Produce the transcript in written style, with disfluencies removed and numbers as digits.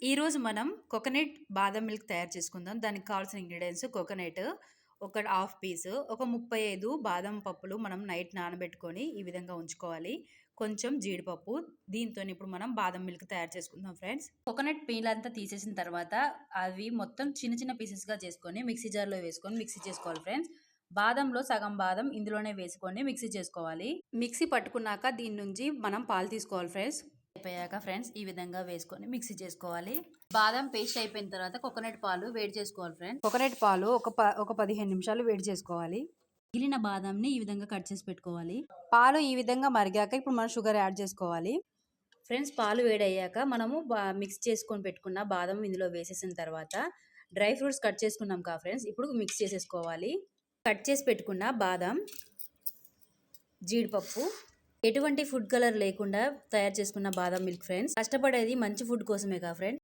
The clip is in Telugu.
ఈరోజు మనం కోకోనట్ బాదం మిల్క్ తయారు చేసుకుందాం. దానికి కావాల్సిన ఇంగ్రీడియంట్స్ కోకోనట్ ఒక హాఫ్ పీస్, ఒక 35 బాదం పప్పులు మనం నైట్ నానబెట్టుకొని ఈ విధంగా ఉంచుకోవాలి. కొంచెం జీడిపప్పు. దీంతో ఇప్పుడు మనం బాదం మిల్క్ తయారు చేసుకుందాం ఫ్రెండ్స్. కోకోనట్ పీల్ అంతా తీసేసిన తర్వాత అవి మొత్తం చిన్న చిన్న పీసెస్గా చేసుకొని మిక్సీ జార్లో వేసుకొని మిక్సీ చేసుకోవాలి ఫ్రెండ్స్. బాదంలో సగం బాదం ఇందులోనే వేసుకొని మిక్సీ చేసుకోవాలి. మిక్సీ పట్టుకున్నాక దీని నుంచి మనం పాలు తీసుకోవాలి ఫ్రెండ్స్. అయిపోయాక ఫ్రెండ్స్ ఈ విధంగా వేసుకొని మిక్సీ చేసుకోవాలి. బాదం పేస్ట్ అయిపోయిన తర్వాత కోకోనట్ పాలు వేడి చేసుకోవాలి ఫ్రెండ్స్. కోకోనట్ పాలు ఒక 15 నిమిషాలు వేడి చేసుకోవాలి. మిగిలిన బాదంని ఈ విధంగా కట్ చేసి పెట్టుకోవాలి. పాలు ఈ విధంగా మరిగాక ఇప్పుడు మనం షుగర్ యాడ్ చేసుకోవాలి. ఫ్రెండ్స్ పాలు వేడయ్యాక మనము మిక్స్ చేసుకొని పెట్టుకున్న బాదం ఇందులో వేసేసిన తర్వాత డ్రై ఫ్రూట్స్ కట్ చేసుకున్నాం కదా ఫ్రెండ్స్, ఇప్పుడు మిక్స్ చేసేసుకోవాలి. కట్ చేసి పెట్టుకున్న బాదం, జీడిపప్పు, ఎటువంటి ఫుడ్ కలర్ లేకుండా తయారు చేసుకున్న బాదం మిల్క్ ఫ్రెండ్స్. కష్టపడేది మంచి ఫుడ్ కోసమే కదా ఫ్రెండ్స్.